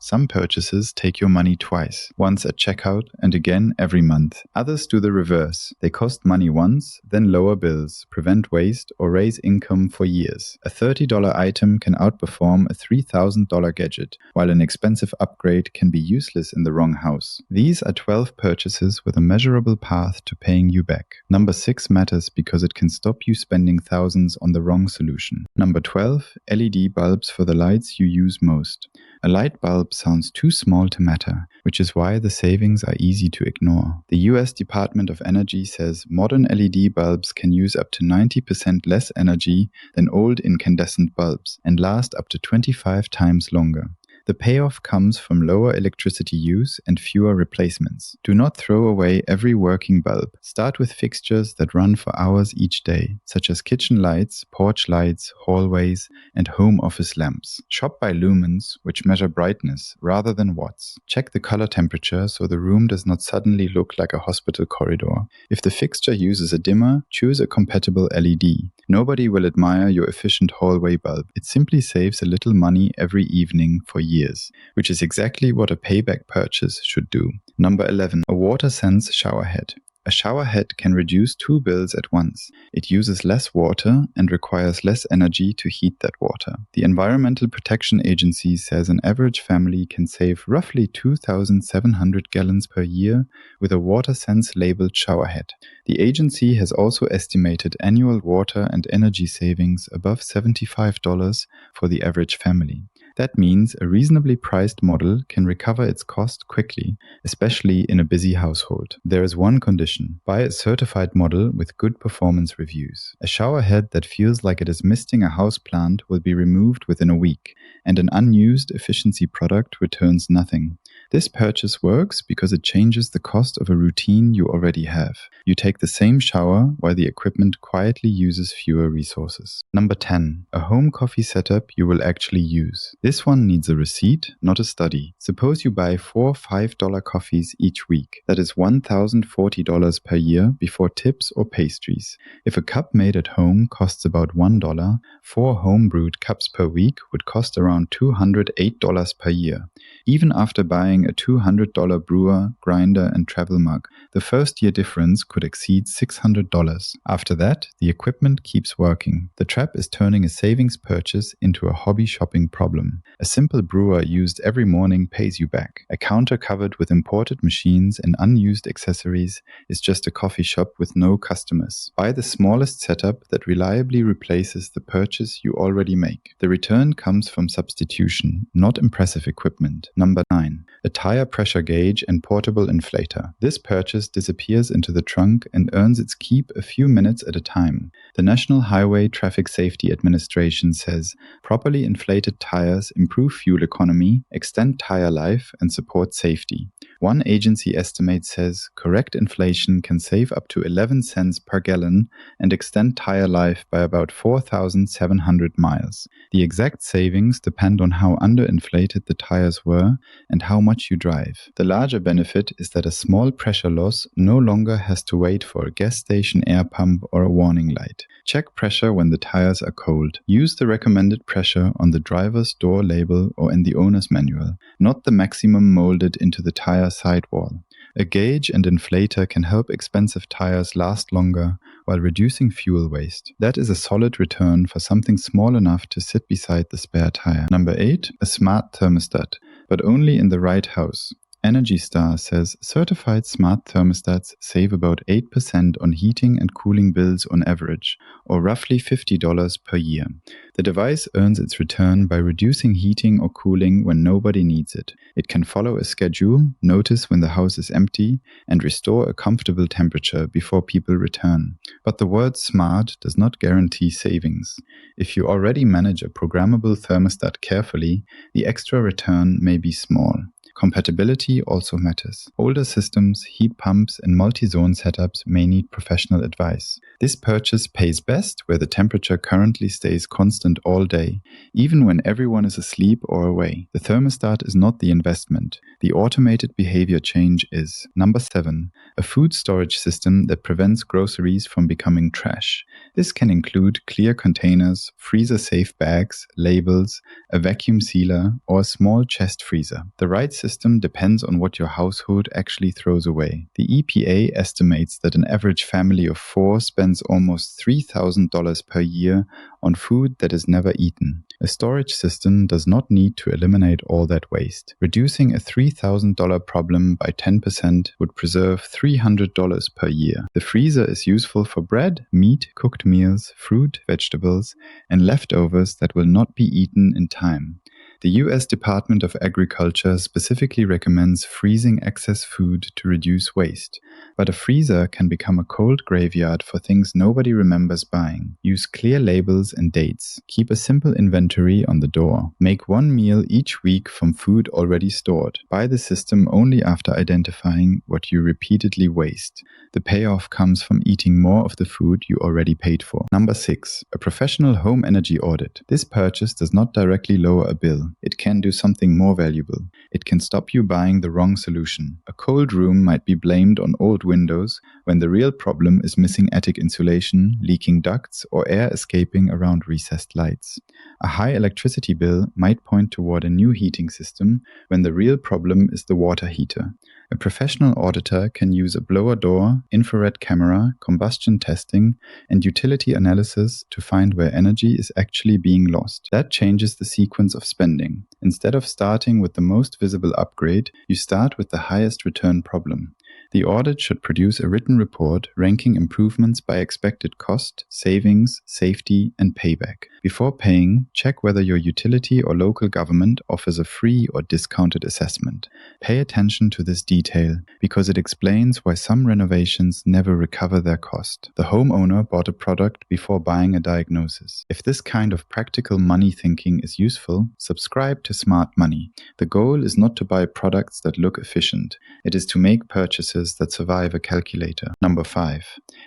Some purchases take your money twice, once at checkout and again every month. Others do the reverse. They cost money once, then lower bills, prevent waste, or raise income for years. A $30 item can outperform a $3,000 gadget, while an expensive upgrade can be useless in the wrong house. These are 12 purchases with a measurable path to paying you back. Number 6 matters because it can stop you spending thousands on the wrong solution. Number 12, LED bulbs for the lights you use most. A light bulb sounds too small to matter, which is why the savings are easy to ignore. The US Department of Energy says modern LED bulbs can use up to 90% less energy than old incandescent bulbs and last up to 25 times longer. The payoff comes from lower electricity use and fewer replacements. Do not throw away every working bulb. Start with fixtures that run for hours each day, such as kitchen lights, porch lights, hallways, and home office lamps. Shop by lumens, which measure brightness rather than watts. Check the color temperature so the room does not suddenly look like a hospital corridor. If the fixture uses a dimmer, choose a compatible LED. Nobody will admire your efficient hallway bulb. It simply saves a little money every evening for years, which is exactly what a payback purchase should do. Number 11. A WaterSense shower head. A shower head can reduce 2 bills at once. It uses less water and requires less energy to heat that water. The Environmental Protection Agency says an average family can save roughly 2,700 gallons per year with a WaterSense labeled shower head. The agency has also estimated annual water and energy savings above $75 for the average family. That means a reasonably priced model can recover its cost quickly, especially in a busy household. There is one condition: buy a certified model with good performance reviews. A shower head that feels like it is misting a houseplant will be removed within a week, and an unused efficiency product returns nothing. This purchase works because it changes the cost of a routine you already have. You take the same shower while the equipment quietly uses fewer resources. Number 10. A home coffee setup you will actually use. This one needs a receipt, not a study. Suppose you buy 4 $5 coffees each week. That is $1,040 per year before tips or pastries. If a cup made at home costs about $1, 4 home-brewed cups per week would cost around $208 per year. Even after buying a $200 brewer, grinder, and travel mug, the first year difference could exceed $600. After that, the equipment keeps working. The trap is turning a savings purchase into a hobby shopping problem. A simple brewer used every morning pays you back. A counter covered with imported machines and unused accessories is just a coffee shop with no customers. Buy the smallest setup that reliably replaces the purchase you already make. The return comes from substitution, not impressive equipment. Number 9. A tire pressure gauge and portable inflator. This purchase disappears into the trunk and earns its keep a few minutes at a time. The National Highway Traffic Safety Administration says properly inflated tires improve fuel economy, extend tire life, and support safety. One agency estimate says correct inflation can save up to 11 cents per gallon and extend tire life by about 4,700 miles. The exact savings depend on how underinflated the tires were and how much you drive. The larger benefit is that a small pressure loss no longer has to wait for a gas station air pump or a warning light. Check pressure when the tires are cold. Use the recommended pressure on the driver's door label or in the owner's manual, not the maximum molded into the tire sidewall. A gauge and inflator can help expensive tires last longer while reducing fuel waste. That is a solid return for something small enough to sit beside the spare tire. Number 8. A smart thermostat, but only in the right house. Energy Star says certified smart thermostats save about 8% on heating and cooling bills on average, or roughly $50 per year. The device earns its return by reducing heating or cooling when nobody needs it. It can follow a schedule, notice when the house is empty, and restore a comfortable temperature before people return. But the word smart does not guarantee savings. If you already manage a programmable thermostat carefully, the extra return may be small. Compatibility also matters. Older systems, heat pumps, and multi-zone setups may need professional advice. This purchase pays best where the temperature currently stays constant all day, even when everyone is asleep or away. The thermostat is not the investment. The automated behavior change is. Number 7. A food storage system that prevents groceries from becoming trash. This can include clear containers, freezer-safe bags, labels, a vacuum sealer, or a small chest freezer. The right system depends on what your household actually throws away. The EPA estimates that an average family of 4 spends almost $3,000 per year on food that is never eaten. A storage system does not need to eliminate all that waste. Reducing a $3,000 problem by 10% would preserve $300 per year. The freezer is useful for bread, meat, cooked meals, fruit, vegetables, and leftovers that will not be eaten in time. The U.S. Department of Agriculture specifically recommends freezing excess food to reduce waste, but a freezer can become a cold graveyard for things nobody remembers buying. Use clear labels and dates. Keep a simple inventory on the door. Make one meal each week from food already stored. Buy the system only after identifying what you repeatedly waste. The payoff comes from eating more of the food you already paid for. Number 6. A professional home energy audit. This purchase does not directly lower a bill. It can do something more valuable. It can stop you buying the wrong solution. A cold room might be blamed on old windows when the real problem is missing attic insulation, leaking ducts, or air escaping around recessed lights. A high electricity bill might point toward a new heating system when the real problem is the water heater. A professional auditor can use a blower door, infrared camera, combustion testing, and utility analysis to find where energy is actually being lost. That changes the sequence of spending. Instead of starting with the most visible upgrade, you start with the highest return problem. The audit should produce a written report ranking improvements by expected cost, savings, safety, and payback. Before paying, check whether your utility or local government offers a free or discounted assessment. Pay attention to this detail because it explains why some renovations never recover their cost. The homeowner bought a product before buying a diagnosis. If this kind of practical money thinking is useful, subscribe to Smart Money. The goal is not to buy products that look efficient. It is to make purchases that survive a calculator. Number 5.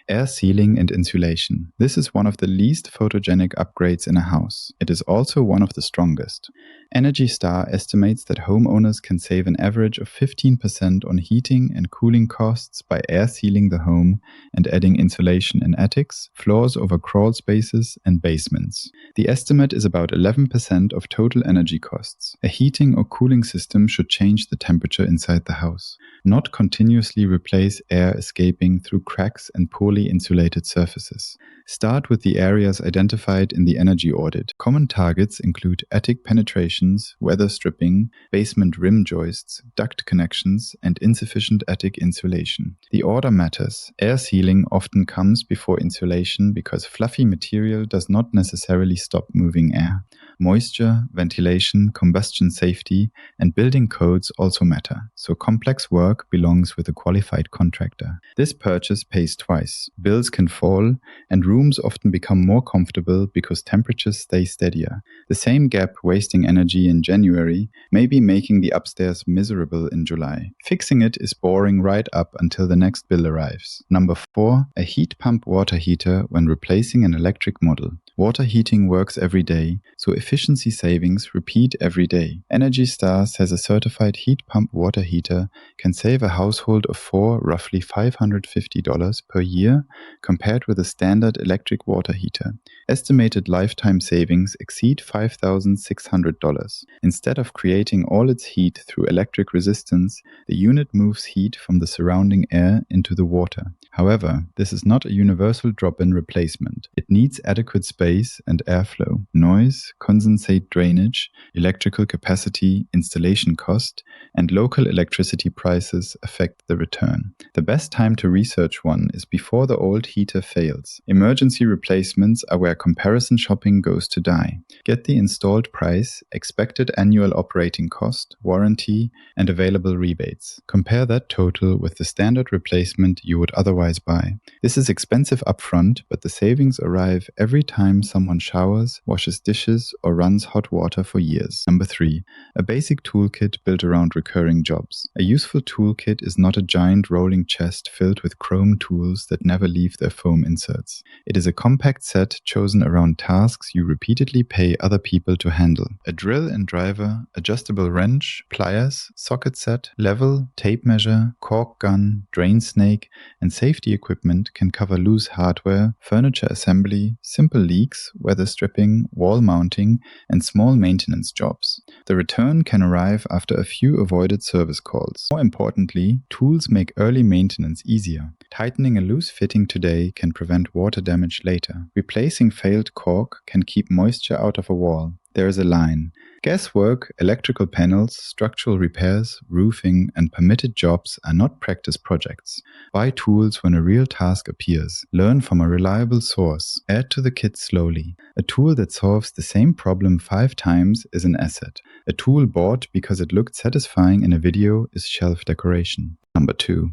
Air sealing and insulation. This is one of the least photogenic upgrades in a house. It is also one of the strongest. Energy Star estimates that homeowners can save an average of 15% on heating and cooling costs by air sealing the home and adding insulation in attics, floors over crawl spaces, and basements. The estimate is about 11% of total energy costs. A heating or cooling system should change the temperature inside the house, not continuously replace air escaping through cracks and poorly insulated surfaces. Start with the areas identified in the energy audit. Common targets include attic penetrations, weather stripping, basement rim joists, duct connections, and insufficient attic insulation. The order matters. Air sealing often comes before insulation because fluffy material does not necessarily stop moving air. Moisture, ventilation, combustion safety, and building codes also matter, so complex work belongs with a qualified contractor. This purchase pays twice. Bills can fall, and rooms often become more comfortable because temperatures stay steadier. The same gap wasting energy in January may be making the upstairs miserable in July. Fixing it is boring right up until the next bill arrives. Number 4. A heat pump water heater when replacing an electric model. Water heating works every day, so efficiency savings repeat every day. Energy Star says a certified heat pump water heater can save a household of 4 roughly $550 per year compared with a standard electric water heater. Estimated lifetime savings exceed $5,600. Instead of creating all its heat through electric resistance, the unit moves heat from the surrounding air into the water. However, this is not a universal drop-in replacement. It needs adequate space and airflow. Noise, condensate drainage, electrical capacity, installation cost, and local electricity prices affect the return. The best time to research one is before the old heater fails. Emergency replacements are where comparison shopping goes to die. Get the installed price, expected annual operating cost, warranty, and available rebates. Compare that total with the standard replacement you would otherwise otherwise buy. This is expensive upfront, but the savings arrive every time someone showers, washes dishes, or runs hot water for years. Number 3. A basic toolkit built around recurring jobs. A useful toolkit is not a giant rolling chest filled with chrome tools that never leave their foam inserts. It is a compact set chosen around tasks you repeatedly pay other people to handle. A drill and driver, adjustable wrench, pliers, socket set, level, tape measure, caulk gun, drain snake, and safety equipment can cover loose hardware, furniture assembly, simple leaks, weather stripping, wall mounting, and small maintenance jobs. The return can arrive after a few avoided service calls. More importantly, tools make early maintenance easier. Tightening a loose fitting today can prevent water damage later. Replacing failed caulk can keep moisture out of a wall. There is a line. Guesswork, electrical panels, structural repairs, roofing, and permitted jobs are not practice projects. Buy tools when a real task appears. Learn from a reliable source. Add to the kit slowly. A tool that solves the same problem 5 times is an asset. A tool bought because it looked satisfying in a video is shelf decoration. Number 2.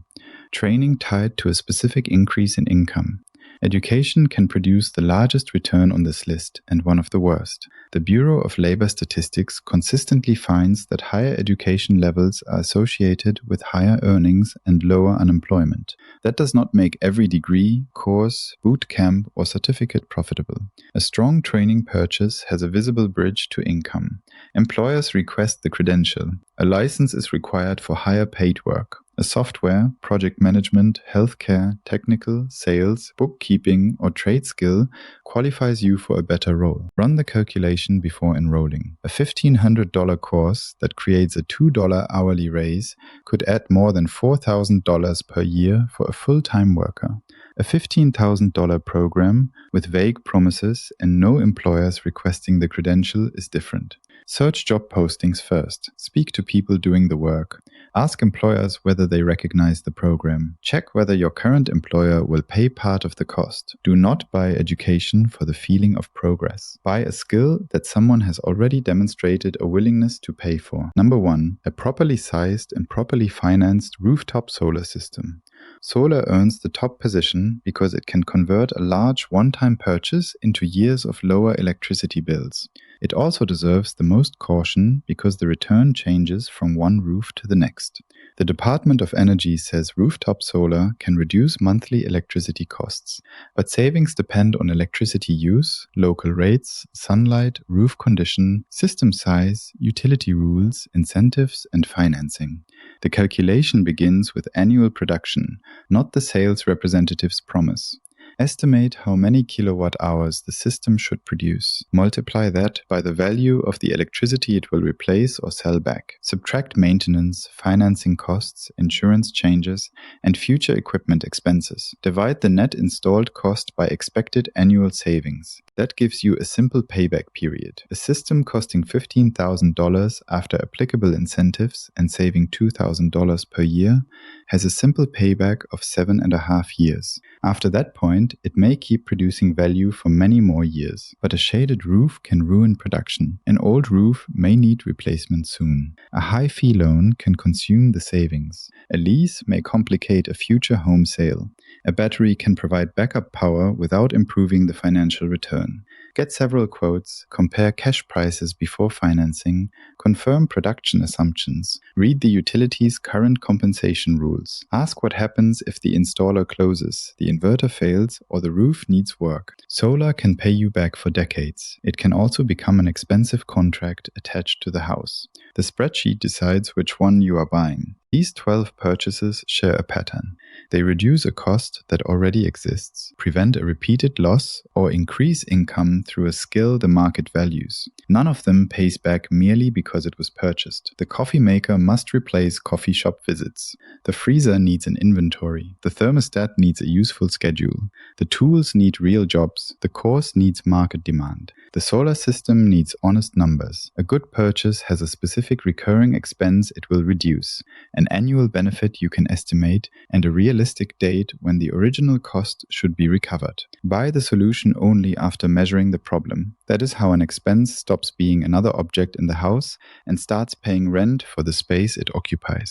Training tied to a specific increase in income. Education can produce the largest return on this list and one of the worst. The Bureau of Labor Statistics consistently finds that higher education levels are associated with higher earnings and lower unemployment. That does not make every degree, course, boot camp, or certificate profitable. A strong training purchase has a visible bridge to income. Employers request the credential. A license is required for higher paid work. A software, project management, healthcare, technical, sales, bookkeeping, or trade skill qualifies you for a better role. Run the calculation before enrolling. A $1,500 course that creates a $2 hourly raise could add more than $4,000 per year for a full-time worker. A $15,000 program with vague promises and no employers requesting the credential is different. Search job postings first. Speak to people doing the work. Ask employers whether they recognize the program. Check whether your current employer will pay part of the cost. Do not buy education for the feeling of progress. Buy a skill that someone has already demonstrated a willingness to pay for. Number 1. A properly sized and properly financed rooftop solar system. Solar earns the top position because it can convert a large one-time purchase into years of lower electricity bills. It also deserves the most caution because the return changes from one roof to the next. The Department of Energy says rooftop solar can reduce monthly electricity costs, but savings depend on electricity use, local rates, sunlight, roof condition, system size, utility rules, incentives, and financing. The calculation begins with annual production, not the sales representative's promise. Estimate how many kilowatt hours the system should produce. Multiply that by the value of the electricity it will replace or sell back. Subtract maintenance, financing costs, insurance changes, and future equipment expenses. Divide the net installed cost by expected annual savings. That gives you a simple payback period. A system costing $15,000 after applicable incentives and saving $2,000 per year has a simple payback of 7.5 years. After that point, it may keep producing value for many more years, but a shaded roof can ruin production. An old roof may need replacement soon. A high fee loan can consume the savings. A lease may complicate a future home sale. A battery can provide backup power without improving the financial return. Get several quotes, compare cash prices before financing, confirm production assumptions, read the utility's current compensation rules. Ask what happens if the installer closes, the inverter fails, or the roof needs work. Solar can pay you back for decades. It can also become an expensive contract attached to the house. The spreadsheet decides which one you are buying. These 12 purchases share a pattern. They reduce a cost that already exists, prevent a repeated loss, or increase income through a skill the market values. None of them pays back merely because it was purchased. The coffee maker must replace coffee shop visits. The freezer needs an inventory. The thermostat needs a useful schedule. The tools need real jobs. The course needs market demand. The solar system needs honest numbers. A good purchase has a specific recurring expense it will reduce, an annual benefit you can estimate, and a realistic date when the original cost should be recovered. Buy the solution only after measuring the problem. That is how an expense stops being another object in the house and starts paying rent for the space it occupies.